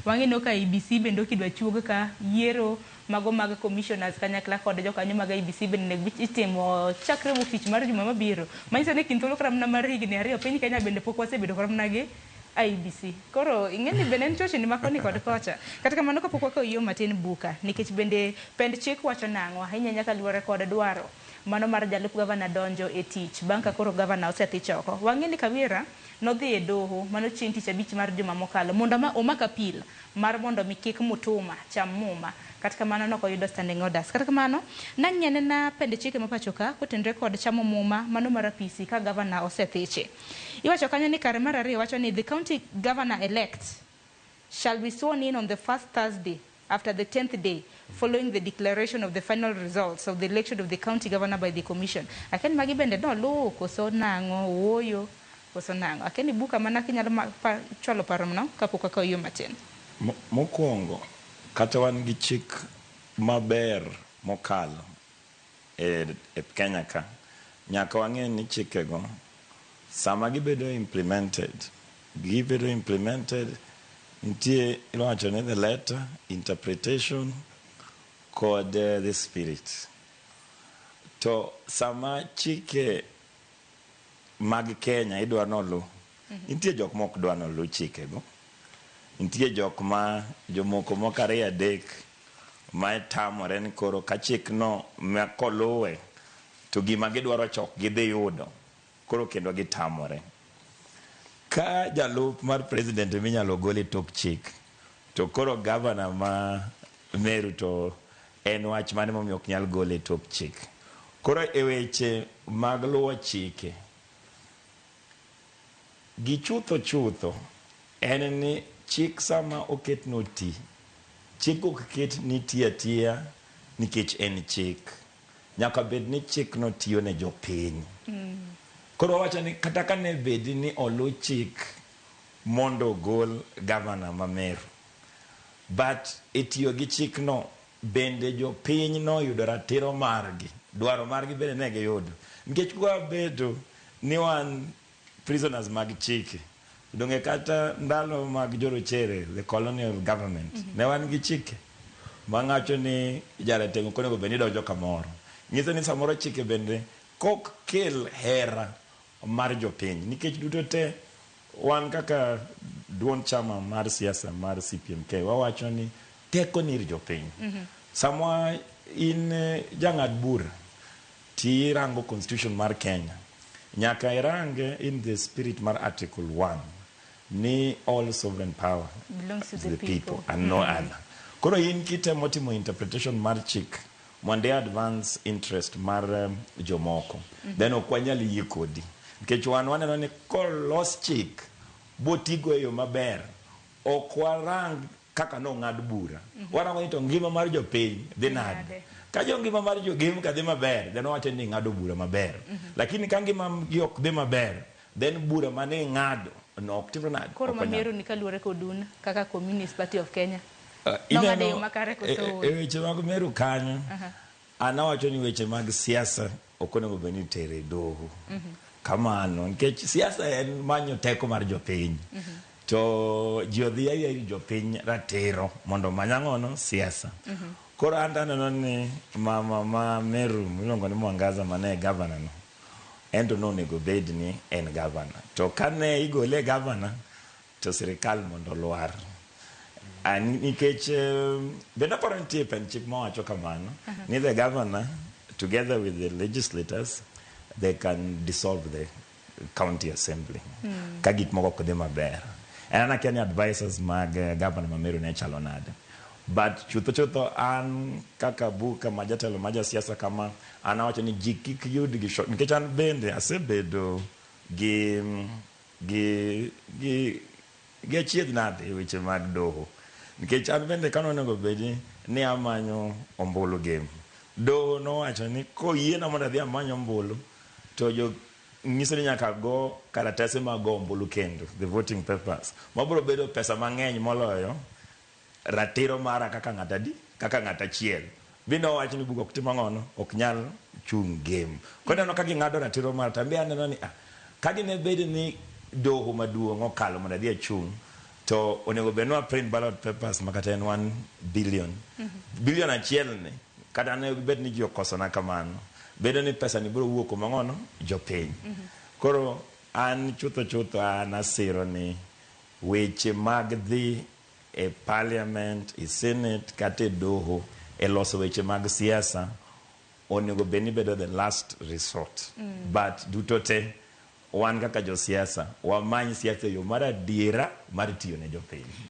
wang'eno ka IBC bende kidwa chuog ka yiero mago mag commissioners kanyakla kod jokanyo mag IBC bende itimo chakre ofich mar juma mabiro. Manyiso ni kin thuolo karamna mar higni 2 piny Kenya bende pok wasebedo karamna gi IBC. Koro ing'eni bende en choche ni makoni kod kocha. Kata kamano kapok wakawo yo matin buka nikech bende pend chik wacho nang'o ahinya nyaka luwore kod dwaro mano mar jalup gavana donjo e tich bang' ka koro gavana osethich oko. Wang'eni Kawira nodhi e doho mano chieng' tich abich mar juma mokalo mondo omak apil mar mondo mi kik Mutuma cham muma. Kata kamano nokoyudo standing orders. Kata kamano nang'iyane na pende chike mapacho ka kotenre kod chamo muma mano mar apisi ka gavana osethiche. Iwacho kanyo ni kare mar ariyo wacho ni the county governor elect shall be sworn in on the first Thursday after the 10th day following the declaration of the final results of the election of the county governor by the commission. Akeni magi bende no luwo koso nang'o wuoyo koso nang'o. Akeni buka mana kinyalo chwalo paro mno kapok wakawo yo matin. Mokwongo kata wan gi chik maber mokalo e Kenya ka nyaka wang'e ni chikego sama gibedo implemented nitie iwacho ni the letter interpretation kod the spirit. To sama chike mag Kenya idwa nolu nitie jok mok dwa nolu chikego. Nitie jok ma jomoko moko 2-3 ma tamore ni koro ka chik no koluwe to gima gidwaro chok gidhi yudo koro kendo gitamore. Ka jalup mar president minyalo gole tok chik to koro gavana ma Meru to en wach mane momiyo ok nyal gole tok chik. Koro e weche mag luwo chike gi chutho en ni chik sama oket noti chik ok ket ni tiya nikech en chik nyaka bed ni chik no tiyo ne jopiny. Koro wacho ni kata ka ne bed ni olu chik mondo gol gavana ma Meru but itiyo gi chik no bende jopiny no yudo ratiro margi dwaro margi bende ne giyudo nikech kwa bedo ni wan prisoners mag chike donge kata ndalo mag jorochere the colonial government ne wan gi chike mang'acho ni jarateng' konego bende donjo kamoro. Nyiso ni samoro chike bende kok kel hera mar jopiny nikech duto te wan kaka duond chama mar siasa mar CPMK wawacho ni teko nir jopiny. Samwa in jang'ad bura ti rango constitution mar Kenya nyaka irange in the spirit mar article 1 ni all sovereign power belongs to the people and no other. Koro in kitemo timo interpretation mar chik mondo advance interest mar jomoko then ok wanyal yie kodi nikech wan waneno ni kolos chik botigo e yo maber ok warang kaka nong'ad bura warango ni to ngima mar jopiny dhi nade. Ka jo ngima mar jogim ka dhi maber then wacho ni ng'ado bura maber lakini ka ngima gi ok dhi maber then bura mane ng'ado no ok timre nade. Koro Meru ni kaluwore kodun kaka Communist Party of Kenya weche mag Meru kanyo anawacho ni weche mag siasa ok onego bed ni tere doho kamano nikech siasa en manyo teko mar jopiny to ji odhi ayia ir jopiny ratiro mondo manyang'ono siasa. Koro aneno ni mama ma Meru miluongo ni Mwangaza mane gavana no ento nonego bed ni en gavana to kane igole gavana to sirikal mondo lwar nikech bende aparo nitie pen chik mawacho kamano ni the governor together with the legislators they can dissolve the county assembly ka gik moko ok dhi maber. En akia ni advisors mag gavana ma Meru ne chalo nade but chutho an kaka buka ma jatelo ma jasiasa kama anawacho ni ji kik yud gi shot nikech an bende asebedo gi achiedh nade e weche mag doho nikech an bende kanonego bedi ni amanyo ombulu game doho nowacho ni koyiena mondo adhi amanyo ombulu to jo nyiso ni nyaka go karatase mag go ombulu kendo the voting papers mabiro bedo pesa mang'eny moloyo ratiro mara kaka ng'at achiel. Bino wacho ni bugo kutima ngono ok nyal chung game. Koneno ka ging'ado ratiro mara tambi aneno ni ka gine bedi ni doho maduong' okalo mondo adhi achung to onego benwa print ballot papers makata en 1 billion. Billion achiel ni kata ne bet ni ji okosona kamano. Bedo ni pesa ni biro wuok mangono jopiny. Koro an chutho an asiro ni weche mag dhi e parliament, e senate kata e doho e loso weche mag siasa onego beni bedo the last resort. But duto te wan kaka jo siasa wamany siasa yo mar adiera mar tiyo ne jopiny.